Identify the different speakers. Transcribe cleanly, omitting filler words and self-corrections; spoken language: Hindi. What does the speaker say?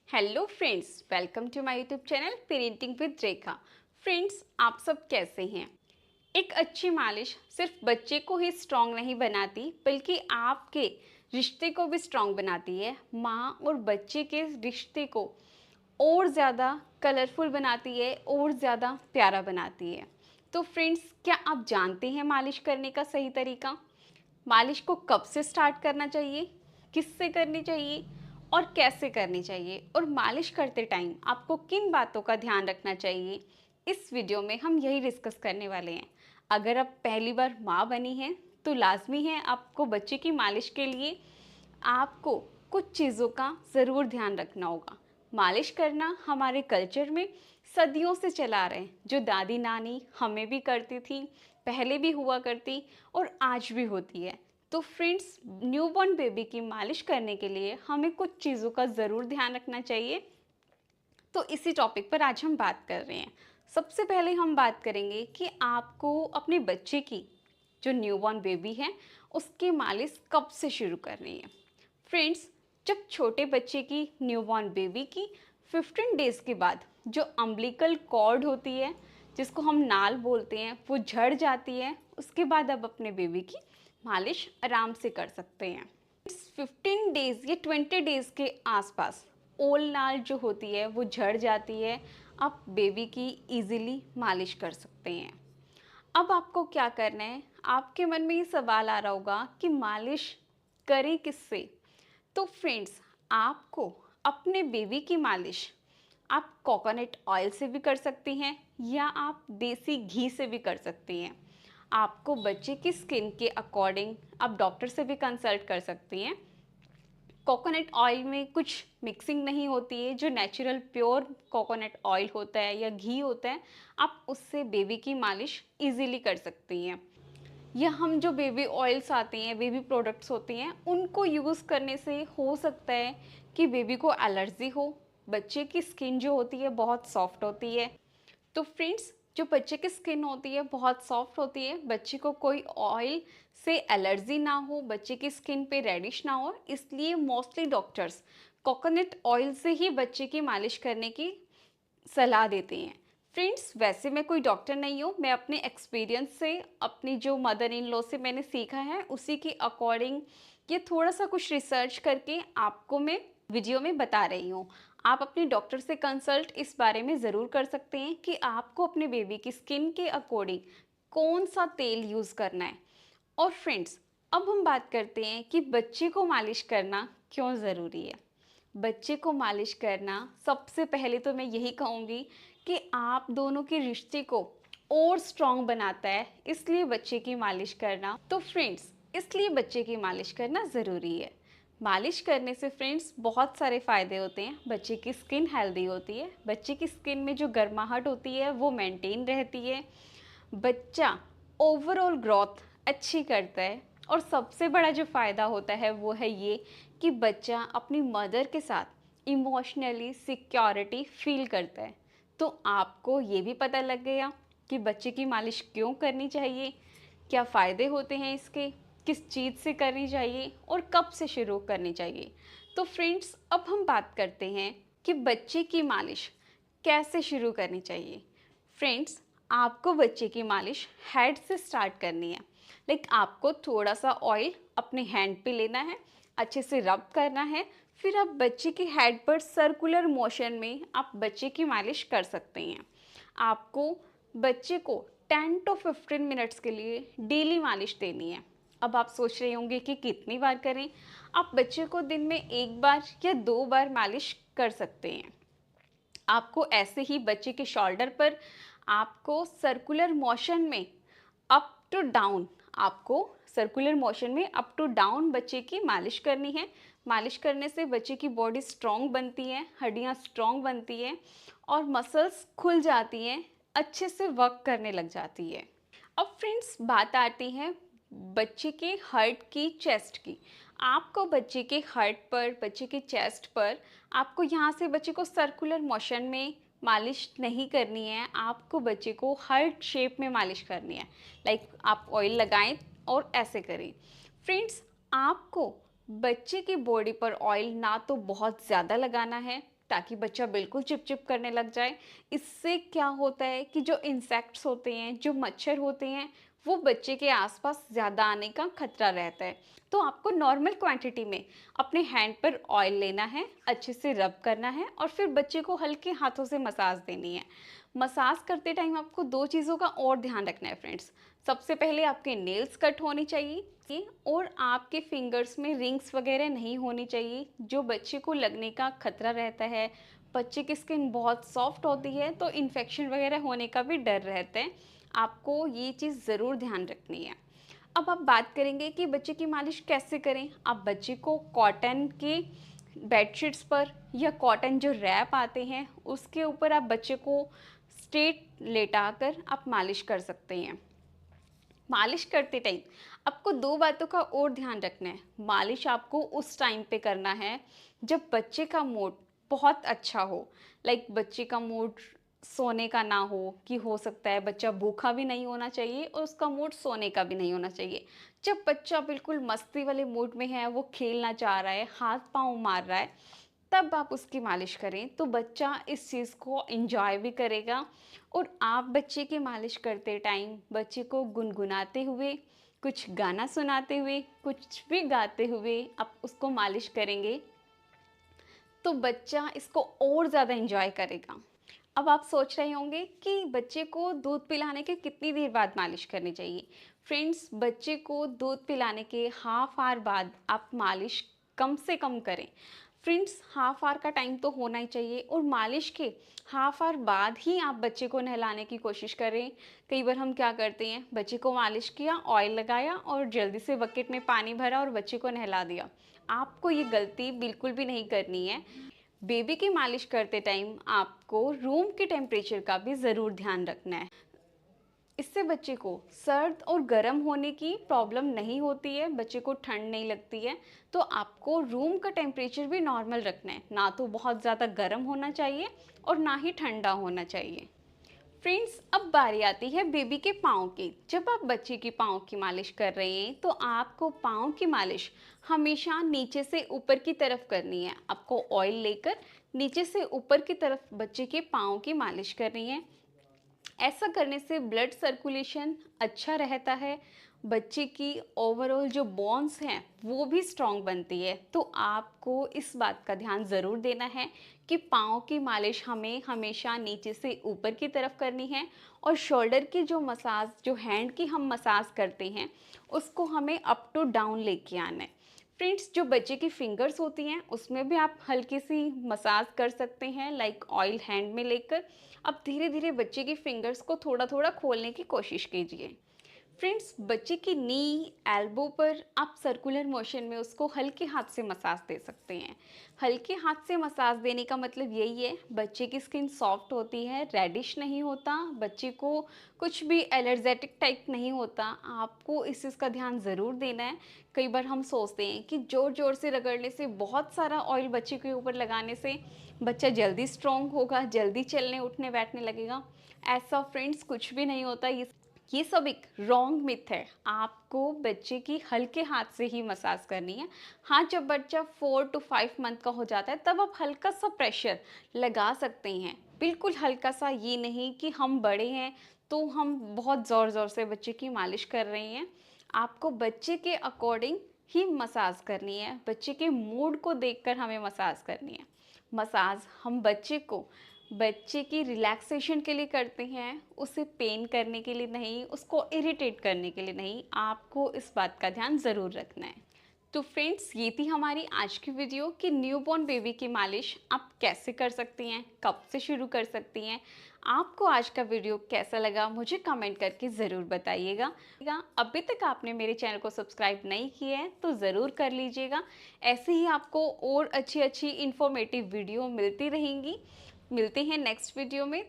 Speaker 1: Hello friends, welcome to my YouTube channel parenting with Rekha. Friends, आप सब कैसे हैं? एक अच्छी मालिश सिर्फ बच्चे को ही स्ट्रांग नहीं बनाती बल्कि आपके रिश्ते को भी स्ट्रांग बनाती है। माँ और बच्चे के रिश्ते को और ज़्यादा कलरफुल बनाती है और ज़्यादा प्यारा बनाती है। तो फ्रेंड्स, क्या आप जानते हैं मालिश करने का सही तरीका? मालिश को कब से स्टार्ट करना चाहिए, किससे करनी चाहिए और कैसे करनी चाहिए, और मालिश करते टाइम आपको किन बातों का ध्यान रखना चाहिए, इस वीडियो में हम यही डिस्कस करने वाले हैं। अगर आप पहली बार माँ बनी हैं तो लाजमी है आपको बच्चे की मालिश के लिए आपको कुछ चीज़ों का ज़रूर ध्यान रखना होगा। मालिश करना हमारे कल्चर में सदियों से चला आ रहे हैं, जो दादी नानी हमें भी करती थी, पहले भी हुआ करती और आज भी होती है। तो फ्रेंड्स, न्यूबॉर्न बेबी की मालिश करने के लिए हमें कुछ चीज़ों का ज़रूर ध्यान रखना चाहिए। तो इसी टॉपिक पर आज हम बात कर रहे हैं। सबसे पहले हम बात करेंगे कि आपको अपने बच्चे की, जो न्यूबॉर्न बेबी है, उसकी मालिश कब से शुरू करनी है। फ्रेंड्स, जब छोटे बच्चे की, न्यूबॉर्न बेबी की 15 डेज़ के बाद जो अम्बिलिकल कॉर्ड होती है, जिसको हम नाल बोलते हैं, वो झड़ जाती है, उसके बाद आप अपने बेबी की मालिश आराम से कर सकते हैं। 15 डेज़ या 20 डेज़ के आसपास ओल नाल जो होती है वो झड़ जाती है, आप बेबी की इजीली मालिश कर सकते हैं। अब आपको क्या करना है? आपके मन में ये सवाल आ रहा होगा कि मालिश करें किससे? तो फ्रेंड्स, आपको अपने बेबी की मालिश आप कोकोनट ऑयल से भी कर सकती हैं या आप देसी घी से भी कर सकती हैं। आपको बच्चे की स्किन के अकॉर्डिंग आप डॉक्टर से भी कंसल्ट कर सकती हैं। कोकोनट ऑयल में कुछ मिक्सिंग नहीं होती है, जो नेचुरल प्योर कोकोनट ऑयल होता है या घी होता है, आप उससे बेबी की मालिश इजीली कर सकती हैं। या हम जो बेबी ऑयल्स आते हैं, बेबी प्रोडक्ट्स होते हैं, उनको यूज़ करने से हो सकता है कि बेबी को एलर्जी हो। बच्चे की स्किन जो होती है बहुत सॉफ्ट होती है। तो फ्रेंड्स, जो बच्चे की स्किन होती है बहुत सॉफ्ट होती है, बच्चे को कोई ऑयल से एलर्जी ना हो, बच्चे की स्किन पे रेडिश ना हो, इसलिए मोस्टली डॉक्टर्स कोकोनट ऑयल से ही बच्चे की मालिश करने की सलाह देते हैं। फ्रेंड्स, वैसे मैं कोई डॉक्टर नहीं हूँ, मैं अपने एक्सपीरियंस से, अपनी जो मदर इन लॉ से मैंने सीखा है उसी के अकॉर्डिंग ये थोड़ा सा कुछ रिसर्च करके आपको मैं वीडियो में बता रही हूँ। आप अपने डॉक्टर से कंसल्ट इस बारे में ज़रूर कर सकते हैं कि आपको अपने बेबी की स्किन के अकॉर्डिंग कौन सा तेल यूज़ करना है। और फ्रेंड्स, अब हम बात करते हैं कि बच्चे को मालिश करना क्यों ज़रूरी है। बच्चे को मालिश करना, सबसे पहले तो मैं यही कहूँगी कि आप दोनों के रिश्ते को और स्ट्रॉन्ग बनाता है, इसलिए बच्चे की मालिश करना। तो फ्रेंड्स, इसलिए बच्चे की मालिश करना ज़रूरी है। मालिश करने से फ्रेंड्स बहुत सारे फ़ायदे होते हैं। बच्चे की स्किन हेल्दी होती है, बच्चे की स्किन में जो गर्माहट होती है वो मेंटेन रहती है, बच्चा ओवरऑल ग्रोथ अच्छी करता है, और सबसे बड़ा जो फ़ायदा होता है वो है ये कि बच्चा अपनी मदर के साथ इमोशनली सिक्योरिटी फील करता है। तो आपको ये भी पता लग गया कि बच्चे की मालिश क्यों करनी चाहिए, क्या फ़ायदे होते हैं इसके, किस चीज़ से करनी चाहिए और कब से शुरू करनी चाहिए। तो फ्रेंड्स, अब हम बात करते हैं कि बच्चे की मालिश कैसे शुरू करनी चाहिए। फ्रेंड्स, आपको बच्चे की मालिश हेड से स्टार्ट करनी है। आपको थोड़ा सा ऑयल अपने हैंड पे लेना है, अच्छे से रब करना है, फिर आप बच्चे की हेड पर सर्कुलर मोशन में आप बच्चे की मालिश कर सकते हैं। आपको बच्चे को 10 टू 15 मिनट्स के लिए डेली मालिश देनी है। अब आप सोच रहे होंगे कि कितनी बार करें। आप बच्चे को दिन में एक बार या 2 बार मालिश कर सकते हैं। आपको ऐसे ही बच्चे के शोल्डर पर आपको सर्कुलर मोशन में अप टू डाउन, आपको सर्कुलर मोशन में अप टू डाउन बच्चे की मालिश करनी है। मालिश करने से बच्चे की बॉडी स्ट्रॉन्ग बनती है, हड्डियां स्ट्रॉन्ग बनती हैं और मसल्स खुल जाती हैं, अच्छे से वर्क करने लग जाती है। अब फ्रेंड्स, बात आती है बच्चे के हार्ट की, चेस्ट की। आपको बच्चे के हार्ट पर, बच्चे के चेस्ट पर, आपको यहाँ से बच्चे को सर्कुलर मोशन में मालिश नहीं करनी है, आपको बच्चे को हार्ट शेप में मालिश करनी है। आप ऑयल लगाएं और ऐसे करें। फ्रेंड्स, आपको बच्चे की बॉडी पर ऑयल ना तो बहुत ज़्यादा लगाना है ताकि बच्चा बिल्कुल चिप-चिप करने लग जाए। इससे क्या होता है कि जो इंसेक्ट्स होते हैं, जो मच्छर होते हैं, वो बच्चे के आसपास ज़्यादा आने का खतरा रहता है। तो आपको नॉर्मल क्वांटिटी में अपने हैंड पर ऑयल लेना है, अच्छे से रब करना है और फिर बच्चे को हल्के हाथों से मसाज देनी है। मसाज करते टाइम आपको 2 चीज़ों का और ध्यान रखना है फ्रेंड्स। सबसे पहले आपके नेल्स कट होने चाहिए और आपके फिंगर्स में रिंग्स वगैरह नहीं होनी चाहिए, जो बच्चे को लगने का खतरा रहता है। बच्चे की स्किन बहुत सॉफ्ट होती है तो इन्फेक्शन वगैरह होने का भी डर रहता है। आपको ये चीज़ ज़रूर ध्यान रखनी है। अब आप बात करेंगे कि बच्चे की मालिश कैसे करें। आप बच्चे को कॉटन के बेडशीट्स पर या कॉटन जो रैप आते हैं उसके ऊपर आप बच्चे को स्ट्रेट लेटाकर आप मालिश कर सकते हैं। मालिश करते टाइम आपको 2 बातों का और ध्यान रखना है। मालिश आपको उस टाइम पे करना है जब बच्चे का मूड बहुत अच्छा हो। लाइक बच्चे का मूड सोने का ना हो, कि हो सकता है बच्चा भूखा भी नहीं होना चाहिए और उसका मूड सोने का भी नहीं होना चाहिए। जब बच्चा बिल्कुल मस्ती वाले मूड में है, वो खेलना चाह रहा है, हाथ-पाँव मार रहा है, तब आप उसकी मालिश करें तो बच्चा इस चीज़ को एंजॉय भी करेगा। और आप बच्चे की मालिश करते टाइम बच्चे को गुनगुनाते हुए, कुछ गाना सुनाते हुए, कुछ भी गाते हुए आप उसको मालिश करेंगे तो बच्चा इसको और ज़्यादा एंजॉय करेगा। अब आप सोच रहे होंगे कि बच्चे को दूध पिलाने के कितनी देर बाद मालिश करनी चाहिए। फ्रेंड्स, बच्चे को दूध पिलाने के हाफ आवर बाद आप मालिश कम से कम करें। फ्रेंड्स, हाफ आवर का टाइम तो होना ही चाहिए और मालिश के हाफ आवर बाद ही आप बच्चे को नहलाने की कोशिश करें। कई बार हम क्या करते हैं, बच्चे को मालिश किया, ऑयल लगाया और जल्दी से बकेट में पानी भरा और बच्चे को नहला दिया। आपको ये गलती बिल्कुल भी नहीं करनी है। बेबी की मालिश करते टाइम आपको रूम के टेम्परेचर का भी ज़रूर ध्यान रखना है। इससे बच्चे को सर्द और गर्म होने की प्रॉब्लम नहीं होती है, बच्चे को ठंड नहीं लगती है। तो आपको रूम का टेम्परेचर भी नॉर्मल रखना है, ना तो बहुत ज़्यादा गर्म होना चाहिए और ना ही ठंडा होना चाहिए। फ्रेंड्स, अब बारी आती है बेबी के पाँव की। जब आप बच्चे की पाँव की मालिश कर रहे हैं तो आपको पाँव की मालिश हमेशा नीचे से ऊपर की तरफ करनी है। आपको ऑयल लेकर नीचे से ऊपर की तरफ बच्चे के पाँव की मालिश करनी है। ऐसा करने से ब्लड सर्कुलेशन अच्छा रहता है, बच्चे की ओवरऑल जो बोन्स हैं वो भी स्ट्रॉन्ग बनती है। तो आपको इस बात का ध्यान ज़रूर देना है कि पाँव की मालिश हमें हमेशा नीचे से ऊपर की तरफ करनी है और शोल्डर की जो मसाज, जो हैंड की हम मसाज करते हैं, उसको हमें अप टू डाउन लेके आना है। फ्रेंड्स, जो बच्चे की फिंगर्स होती हैं उसमें भी आप हल्की सी मसाज कर सकते हैं, लाइक ऑयल हैंड में लेकर। अब धीरे धीरे बच्चे की फिंगर्स को थोड़ा थोड़ा खोलने की कोशिश कीजिए। फ्रेंड्स, बच्चे की नी, एल्बो पर आप सर्कुलर मोशन में उसको हल्के हाथ से मसाज दे सकते हैं। हल्के हाथ से मसाज देने का मतलब यही है, बच्चे की स्किन सॉफ्ट होती है, रेडिश नहीं होता, बच्चे को कुछ भी एलर्जेटिक टाइप नहीं होता। आपको इस चीज़ का ध्यान ज़रूर देना है। कई बार हम सोचते हैं कि ज़ोर ज़ोर से रगड़ने से, बहुत सारा ऑयल बच्चे के ऊपर लगाने से बच्चा जल्दी स्ट्रॉन्ग होगा, जल्दी चलने उठने बैठने लगेगा। ऐसा फ्रेंड्स कुछ भी नहीं होता। ये सब एक रॉन्ग मिथ है। आपको बच्चे की हल्के हाथ से ही मसाज करनी है। हाँ, जब बच्चा 4 to 5 मंथ का हो जाता है तब आप हल्का सा प्रेशर लगा सकते हैं, बिल्कुल हल्का सा। ये नहीं कि हम बड़े हैं तो हम बहुत ज़ोर ज़ोर से बच्चे की मालिश कर रहे हैं। आपको बच्चे के अकॉर्डिंग ही मसाज करनी है, बच्चे के मूड को देखकर हमें मसाज करनी है। मसाज हम बच्चे की रिलैक्सेशन के लिए करते हैं, उसे पेन करने के लिए नहीं, उसको इरिटेट करने के लिए नहीं। आपको इस बात का ध्यान ज़रूर रखना है। तो फ्रेंड्स, ये थी हमारी आज की वीडियो कि न्यूबॉर्न बेबी की मालिश आप कैसे कर सकती हैं, कब से शुरू कर सकती हैं। आपको आज का वीडियो कैसा लगा मुझे कमेंट करके ज़रूर बताइएगा। अभी तक आपने मेरे चैनल को सब्सक्राइब नहीं किया है तो ज़रूर कर लीजिएगा। ऐसे ही आपको और अच्छी अच्छी इन्फॉर्मेटिव वीडियो मिलती रहेंगी। मिलते हैं नेक्स्ट वीडियो में।